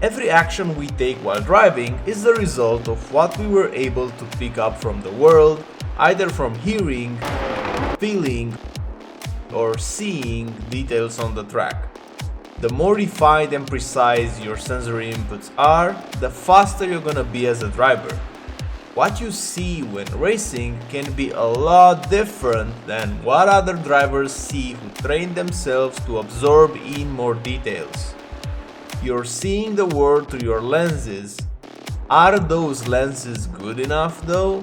Every action we take while driving is the result of what we were able to pick up from the world, either from hearing, feeling, or seeing details on the track. The more refined and precise your sensory inputs are, the faster you're gonna be as a driver. What you see when racing can be a lot different than what other drivers see who train themselves to absorb in more details. You're seeing the world through your lenses. Are those lenses good enough though?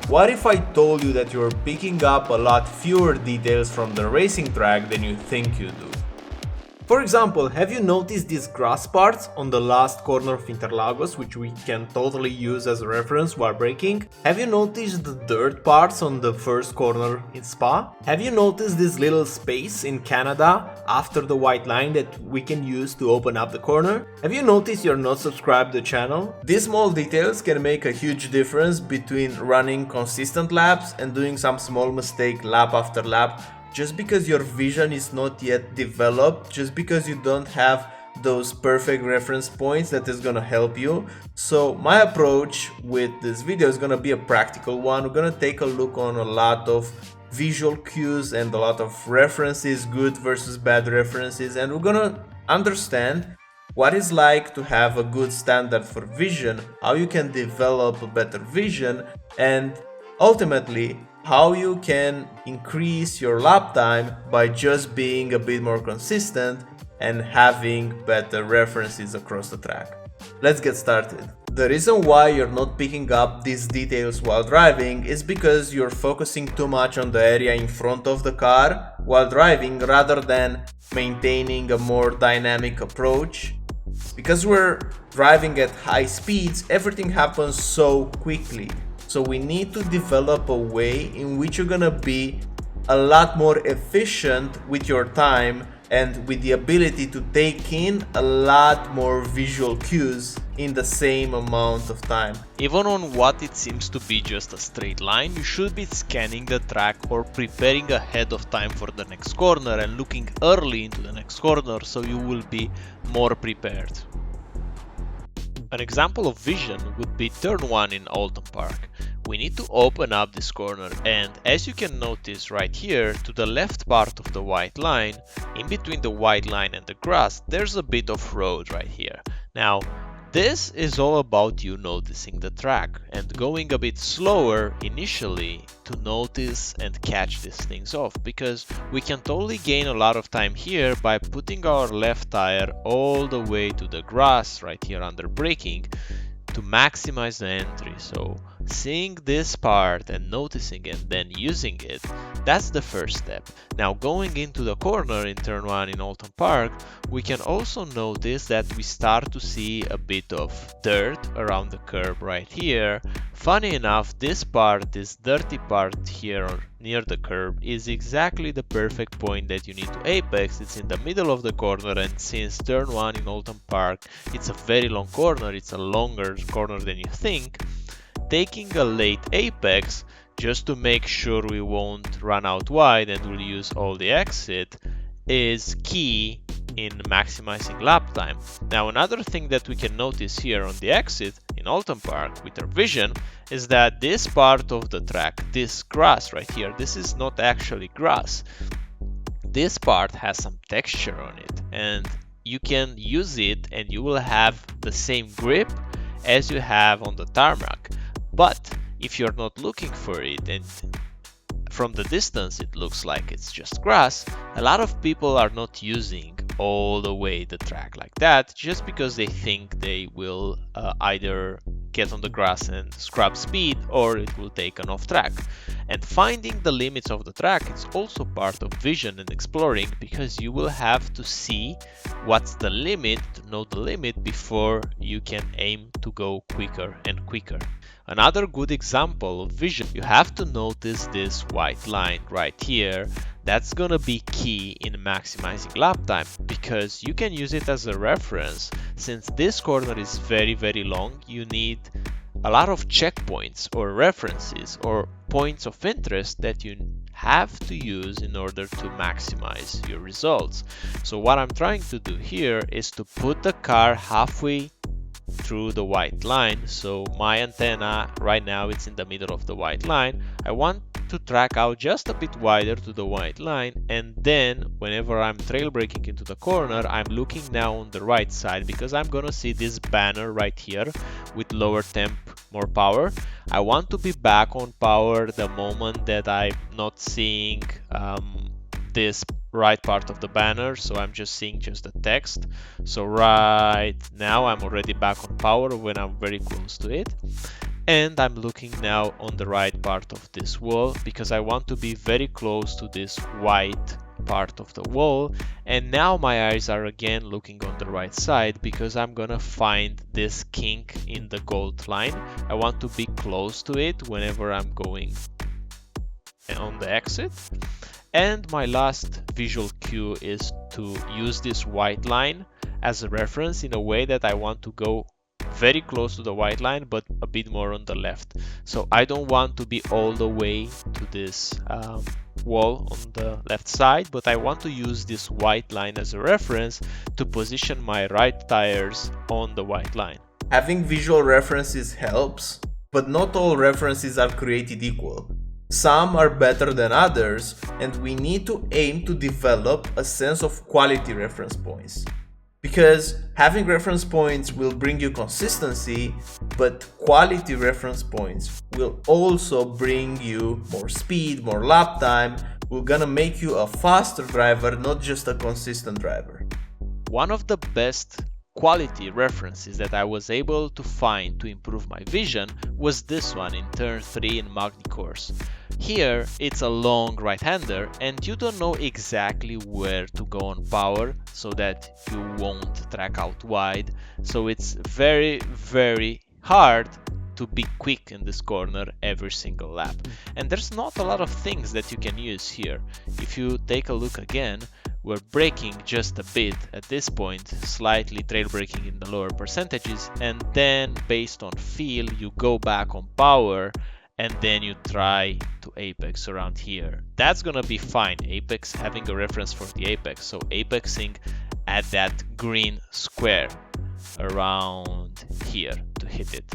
What if I told you that you're picking up a lot fewer details from the racing track than you think you do? For example, have you noticed these grass parts on the last corner of Interlagos, which we can totally use as a reference while braking? Have you noticed the dirt parts on the first corner in Spa? Have you noticed this little space in Canada after the white line that we can use to open up the corner? Have you noticed you're not subscribed to the channel? These small details can make a huge difference between running consistent laps and doing some small mistake lap after lap. Just because your vision is not yet developed, just because you don't have those perfect reference points, that is gonna help you. So my approach with this video is gonna be a practical one. We're gonna take a look on a lot of visual cues and a lot of references, good versus bad references, and we're gonna understand what it's like to have a good standard for vision, how you can develop a better vision, and ultimately how you can increase your lap time by just being a bit more consistent and having better references across the track. Let's get started. The reason why you're not picking up these details while driving is because you're focusing too much on the area in front of the car while driving rather than maintaining a more dynamic approach. Because we're driving at high speeds, everything happens so quickly. So we need to develop a way in which you're gonna be a lot more efficient with your time and with the ability to take in a lot more visual cues in the same amount of time. Even on what it seems to be just a straight line, you should be scanning the track or preparing ahead of time for the next corner and looking early into the next corner so you will be more prepared. An example of vision would be turn 1 in Alton Park. We need to open up this corner, and as you can notice right here, to the left part of the white line, in between the white line and the grass, there's a bit of road right here. Now, this is all about you noticing the track and going a bit slower initially to notice and catch these things off, because we can totally gain a lot of time here by putting our left tire all the way to the grass right here under braking to maximize the entry. So seeing this part and noticing it, then using it, that's the first step. Now going into the corner in turn 1 in Alton Park, we can also notice that we start to see a bit of dirt around the curb right here. Funny enough, this part, this dirty part here near the curb, is exactly the perfect point that you need to apex. It's in the middle of the corner, and since turn 1 in Alton Park, it's a very long corner, it's a longer corner than you think, taking a late apex just to make sure we won't run out wide and we'll use all the exit is key in maximizing lap time. Now another thing that we can notice here on the exit in Alton Park with our vision is that this part of the track, this grass right here, this is not actually grass. This part has some texture on it and you can use it and you will have the same grip as you have on the tarmac. But if you're not looking for it and from the distance it looks like it's just grass, a lot of people are not using all the way the track like that just because they think they will either get on the grass and scrap speed or it will take an off track. And finding the limits of the track is also part of vision and exploring, because you will have to see what's the limit, to know the limit before you can aim to go quicker and quicker. Another good example of vision, you have to notice this white line right here. That's gonna be key in maximizing lap time, because you can use it as a reference. Since this corner is very long, you need a lot of checkpoints or references or points of interest that you have to use in order to maximize your results. So what I'm trying to do here is to put the car halfway through the white line. So my antenna right now it's in the middle of the white line. I want to track out just a bit wider to the white line, and then whenever I'm trail braking into the corner, I'm looking now on the right side because I'm gonna see this banner right here with lower temp, more power. I want to be back on power the moment that I'm not seeing this right part of the banner, so I'm just seeing just the text. So right now I'm already back on power when I'm very close to it, and I'm looking now on the right part of this wall because I want to be very close to this white part of the wall. And now my eyes are again looking on the right side because I'm gonna find this kink in the gold line. I want to be close to it whenever I'm going on the exit. And my last visual cue is to use this white line as a reference in a way that I want to go very close to the white line but a bit more on the left. So I don't want to be all the way to this wall on the left side, but I want to use this white line as a reference to position my right tires on the white line. Having visual references helps, but not all references are created equal. Some are better than others, and we need to aim to develop a sense of quality reference points. Because having reference points will bring you consistency, but quality reference points will also bring you more speed, more lap time. We're gonna make you a faster driver, not just a consistent driver. One of the best quality references that I was able to find to improve my vision was this one in turn 3 in Magny course. Here it's a long right-hander and you don't know exactly where to go on power so that you won't track out wide. So it's very hard to be quick in this corner every single lap. And there's not a lot of things that you can use here. If you take a look again, we're braking just a bit at this point, slightly trail braking in the lower percentages, and then based on feel you go back on power and then you try to apex around here. That's gonna be fine, apex, having a reference for the apex, so apexing at that green square around here to hit it.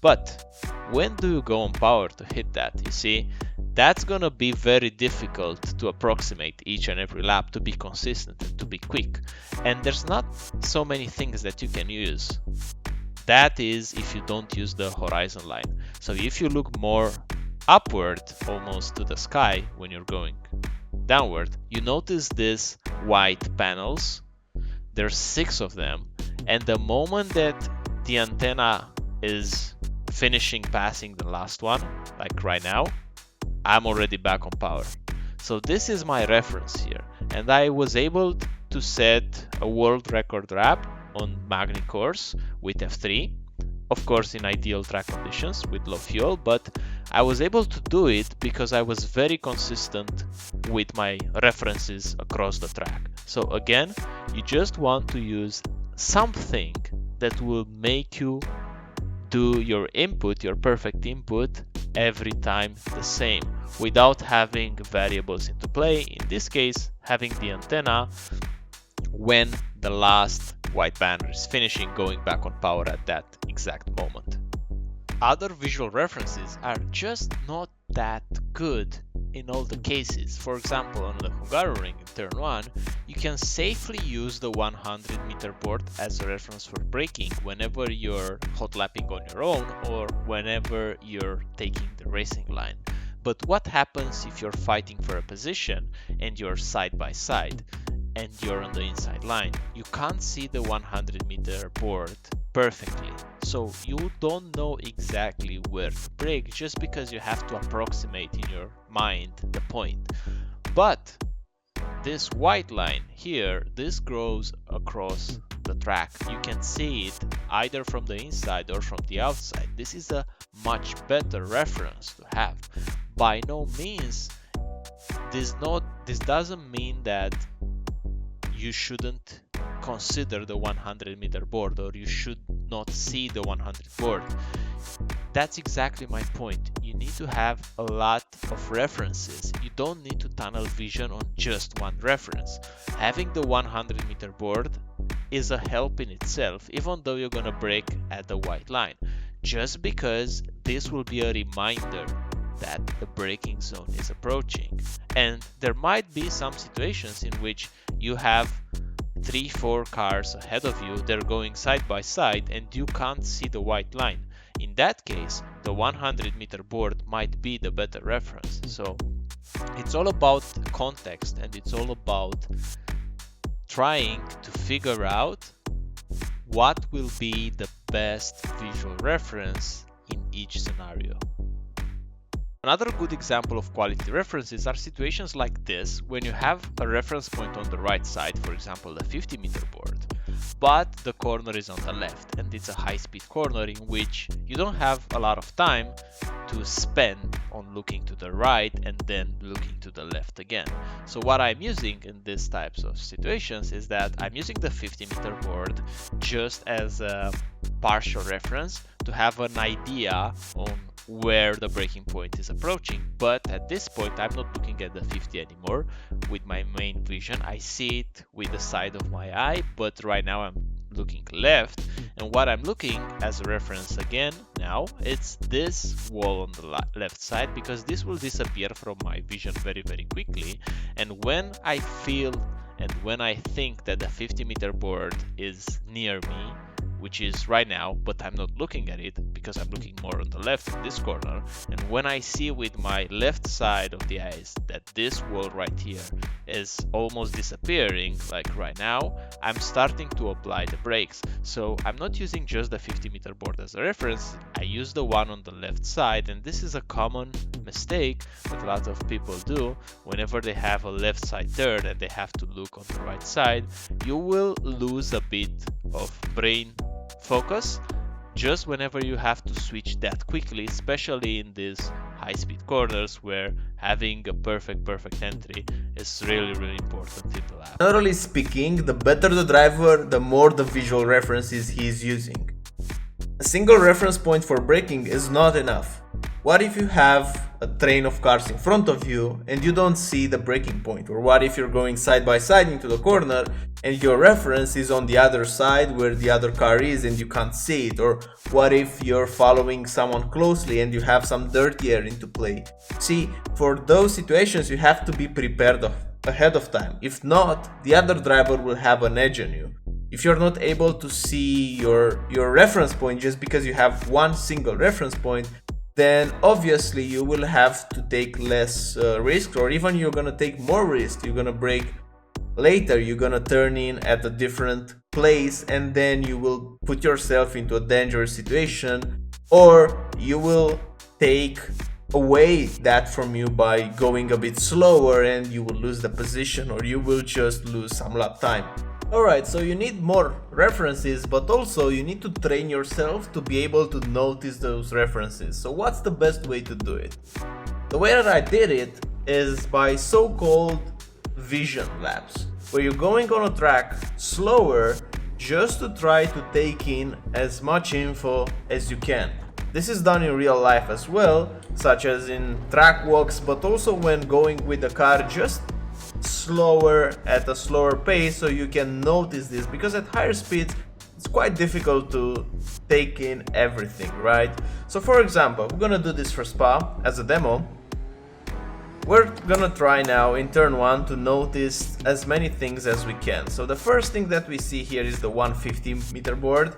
But when do you go on power to hit that? You see, that's gonna be very difficult to approximate each and every lap, to be consistent and to be quick. And there's not so many things that you can use. That is if you don't use the horizon line. So if you look more upward, almost to the sky when you're going downward, you notice these white panels. There's 6 of them. And the moment that the antenna is finishing passing the last one, like right now, I'm already back on power. So this is my reference here, and I was able to set a world record lap on Magny course with F3, of course in ideal track conditions with low fuel, but I was able to do it because I was very consistent with my references across the track. So again, you just want to use something that will make you do your input, your perfect input, every time the same, without having variables into play. In this case, having the antenna when the last white banner is finishing, going back on power at that exact moment. Other visual references are just not that good in all the cases. For example, on the Hungaroring in turn 1, you can safely use the 100-meter board as a reference for braking whenever you're hot lapping on your own or whenever you're taking the racing line. But what happens if you're fighting for a position and you're side by side and you're on the inside line? You can't see the 100-meter board perfectly, so you don't know exactly where to brake just because you have to approximate in your mind the point. But this white line here, this grows across the track. You can see it either from the inside or from the outside. This is a much better reference to have. By no means, this doesn't mean that you shouldn't consider the 100-meter board or you should not see the 100 board. That's exactly my point. You need to have a lot of references. You don't need to tunnel vision on just one reference. Having the 100-meter board is a help in itself, even though you're gonna brake at the white line, just because this will be a reminder that the braking zone is approaching. And there might be some situations in which you have 3-4 cars ahead of you, they're going side by side and you can't see the white line. In that case, the 100-meter board might be the better reference. So it's all about context, and it's all about trying to figure out what will be the best visual reference in each scenario. Another good example of quality references are situations like this, when you have a reference point on the right side, for example the 50-meter board, but the corner is on the left and it's a high-speed corner in which you don't have a lot of time to spend on looking to the right and then looking to the left again. So what I'm using in these types of situations is that I'm using the 50-meter board just as a partial reference to have an idea on where the braking point is approaching, but at this point I'm not looking at the 50 anymore with my main vision. I see it with the side of my eye, but right now I'm looking left, and what I'm looking as a reference again now, it's this wall on the left side, because this will disappear from my vision very quickly. And when I feel and when I think that the 50-meter board is near me, which is right now, but I'm not looking at it because I'm looking more on the left in this corner, and when I see with my left side of the eyes that this wall right here is almost disappearing, like right now, I'm starting to apply the brakes. So I'm not using just the 50-meter board as a reference, I use the one on the left side, and this is a common mistake that a lot of people do whenever they have a left side turn and they have to look on the right side. You will lose a bit of brain focus just whenever you have to switch that quickly, especially in these high-speed corners where having a perfect entry is really important in the lap. Generally speaking, the better the driver, the more the visual references he is using. A single reference point for braking is not enough. What if you have a train of cars in front of you and you don't see the braking point? Or what if you're going side by side into the corner and your reference is on the other side where the other car is and you can't see it? Or what if you're following someone closely and you have some dirty air into play? See, for those situations you have to be prepared ahead of time. If not, the other driver will have an edge on you. If you're not able to see your reference point just because you have one single reference point, then obviously you will have to take less risks, or even you're gonna take more risks. You're gonna brake later, you're gonna turn in at a different place, and then you will put yourself into a dangerous situation, or you will take away that from you by going a bit slower and you will lose the position, or you will just lose some lap time. Alright, so you need more references, but also you need to train yourself to be able to notice those references. So what's the best way to do it? The way that I did it is by so-called vision laps, where you're going on a track slower just to try to take in as much info as you can. This is done in real life as well, such as in track walks, but also when going with the car just slower at a slower pace, so you can notice this, because at higher speeds it's quite difficult to take in everything, right? So for example, we're gonna do this for Spa as a demo. We're gonna try now in turn 1 to notice as many things as we can. So the first thing that we see here is the 150-meter board.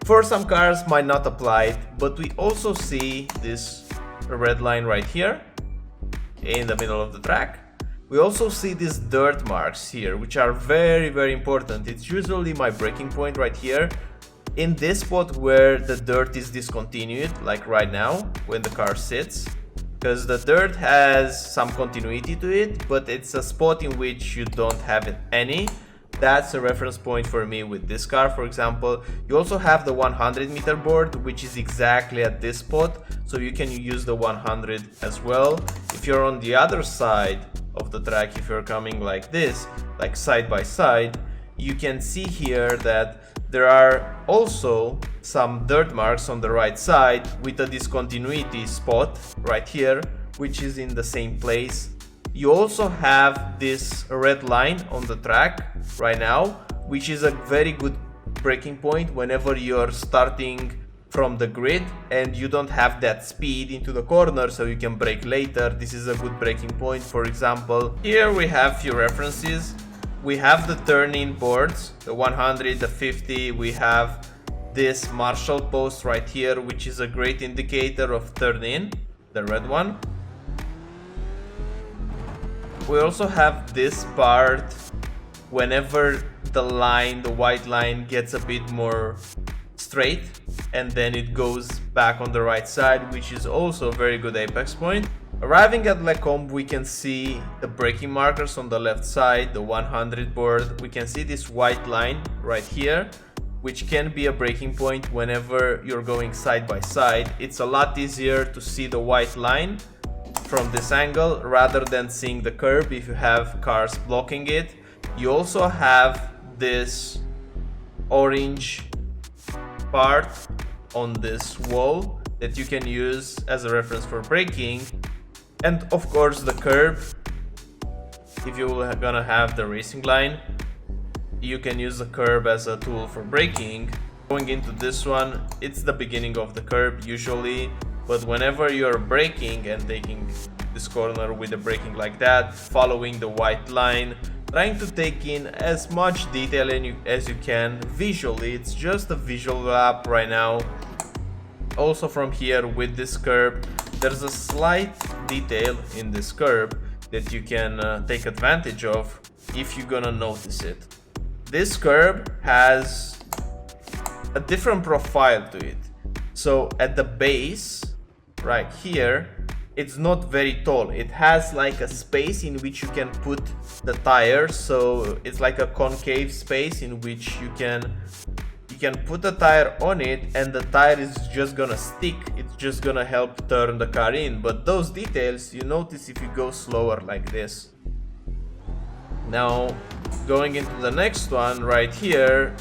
For some cars might not apply it, but we also see this red line right here in the middle of the track. We also see these dirt marks here, which are very important. It's usually my braking point right here, in this spot where the dirt is discontinued, like right now when the car sits, because the dirt has some continuity to it, but it's a spot in which you don't have it any. That's a reference point for me with this car, for example. You also have the 100-meter board, which is exactly at this spot, so you can use the 100 as well. If you're on the other side of the track, if you're coming like this, like side by side, you can see here that There are also some dirt marks on the right side with a discontinuity spot right here, which is in the same place. You also have this red line on the track right now, which is a very good braking point whenever you're starting from the grid and you don't have that speed into the corner, so you can brake later. This is a good braking point. For example, here we have few references. We have the turn-in boards, the 100, the 50. We have this Marshall post right here, which is a great indicator of turn-in, the red one. We also have this part whenever the line, the white line, gets a bit more straight and then it goes back on the right side, which is also a very good apex point. Arriving at Lecombe, we can see the braking markers on the left side, the 100 board. We can see this white line right here, which can be a braking point whenever you're going side by side. It's a lot easier to see the white line from this angle rather than seeing the curb if you have cars blocking it. You also have this orange part on this wall that you can use as a reference for braking. And of course the curb, if you're gonna have the racing line, you can use the curb as a tool for braking. Going into this one, it's the beginning of the curb usually, but whenever you're braking and taking this corner with the braking like that, following the white line, trying to take in as much detail as you can visually. It's just a visual lap right now. Also from here with this curb, there's a slight detail in this curb that you can take advantage of if you're gonna notice it. This curb has a different profile to it. So at the base, right here, it's not very tall. It has like a space in which you can put the tires. So it's like a concave space in which you can put the tire on it and the tire is just gonna stick. It's just gonna help turn the car in. But those details you notice if you go slower like this. Now going into the next one right here,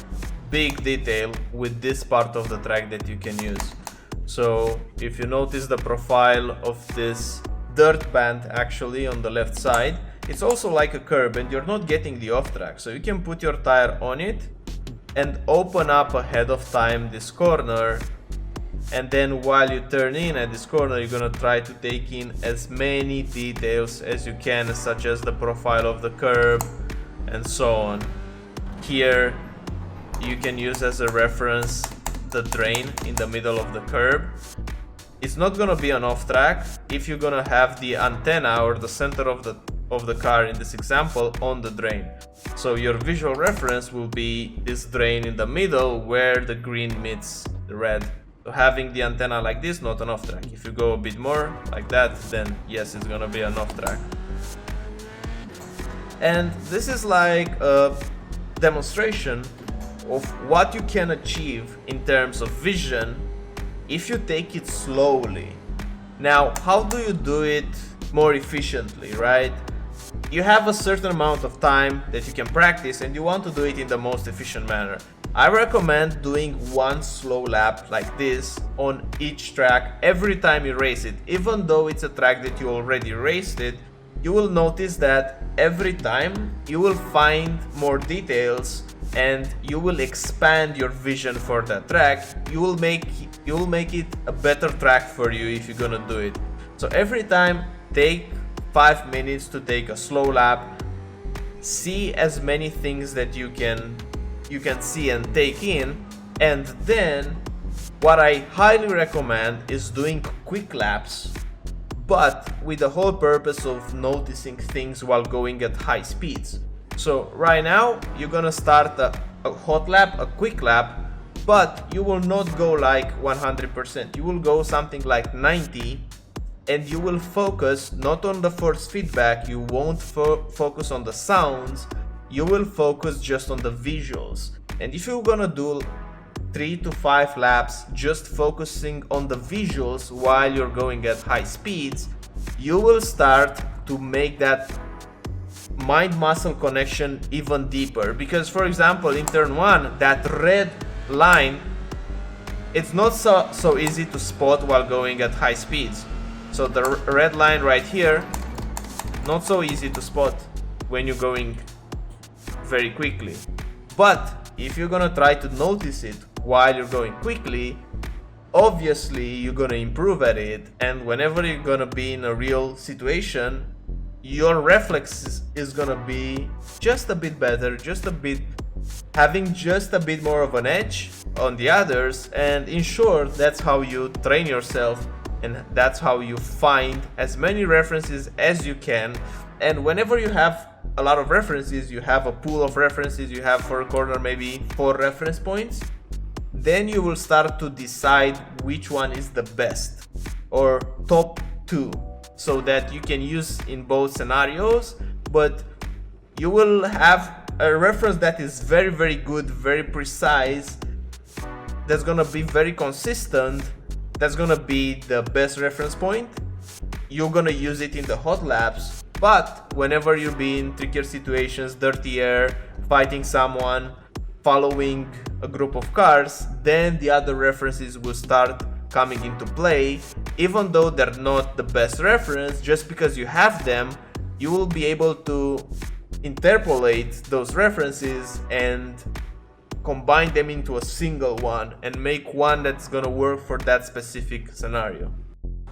big detail with this part of the track that you can use. So if you notice the profile of this dirt band actually on the left side, it's also like a curb and you're not getting the off track. So you can put your tire on it and open up ahead of time this corner, and then while you turn in at this corner, you're gonna try to take in as many details as you can, such as the profile of the curb and so on. Here you can use as a reference the drain in the middle of the curb. It's not gonna be an off track if you're gonna have the antenna or the center of the car in this example on the drain. So your visual reference will be this drain in the middle where the green meets the red. So having the antenna like this, not an off track. If you go a bit more like that, then yes, it's gonna be an off track. And this is like a demonstration of what you can achieve in terms of vision if you take it slowly. Now, how do you do it more efficiently, right? You have a certain amount of time that you can practice and you want to do it in the most efficient manner. I recommend doing one slow lap like this on each track every time you race it. Even though it's a track that you already raced it, you will notice that every time you will find more details and you will expand your vision for that track. You will make it a better track for you if you're gonna do it. So every time, take 5 minutes to take a slow lap. See as many things that you can see and take in, and then what I highly recommend is doing quick laps, but with the whole purpose of noticing things while going at high speeds. So right now you're gonna start a hot lap, a quick lap, but you will not go like 100%. You will go something like 90, and you will focus not on the force feedback. You won't focus on the sounds. You will focus just on the visuals. And if you're gonna do 3 to 5 laps just focusing on the visuals while you're going at high speeds, you will start to make that mind-muscle connection even deeper. Because for example, in turn 1, that red line, it's not so easy to spot while going at high speeds. So the red line right here, not so easy to spot when you're going very quickly. But if you're gonna try to notice it while you're going quickly, obviously you're gonna improve at it, and whenever you're gonna be in a real situation, your reflex is gonna be just a bit better, having just a bit more of an edge on the others. And in short, that's how you train yourself, and that's how you find as many references as you can. And whenever you have a lot of references, you have a pool of references, you have for a corner maybe 4 reference points, then you will start to decide which one is the best or top 2, so that you can use in both scenarios. But you will have a reference that is very, very good, very precise, that's gonna be very consistent, that's gonna be the best reference point. You're gonna use it in the hot laps, but whenever you be in trickier situations, dirty air, fighting someone, following a group of cars, then the other references will start coming into play. Even though they're not the best reference, just because you have them, you will be able to interpolate those references and combine them into a single one and make one that's gonna work for that specific scenario.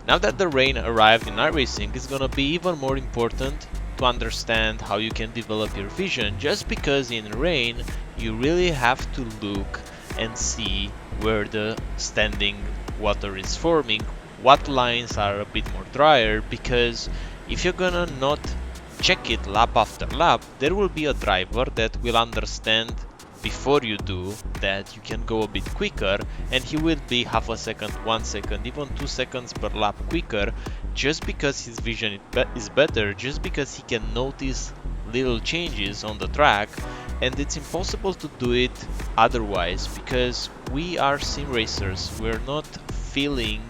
Now that the rain arrived in iRacing, it's gonna be even more important to understand how you can develop your vision, just because in rain you really have to look and see where the standing water is forming, what lines are a bit more drier, because if you're gonna not check it lap after lap, there will be a driver that will understand before you do that you can go a bit quicker, and he will be half a second, 1 second, even 2 seconds per lap quicker, just because his vision is better, just because he can notice little changes on the track. And it's impossible to do it otherwise, because we are sim racers, we're not feeling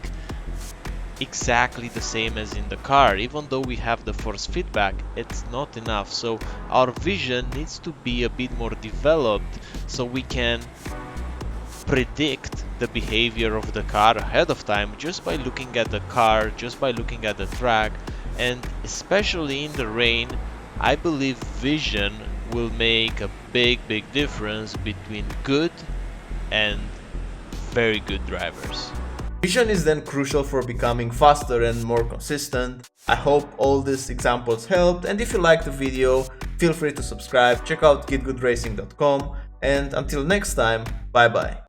exactly the same as in the car. Even though we have the force feedback, it's not enough, so our vision needs to be a bit more developed, so we can predict the behavior of the car ahead of time just by looking at the car, just by looking at the track. And especially in the rain, I believe vision will make a big difference between good and very good drivers. Vision is then crucial for becoming faster and more consistent. I hope all these examples helped, and if you liked the video, feel free to subscribe, check out getgoodracing.com, and until next time, bye bye.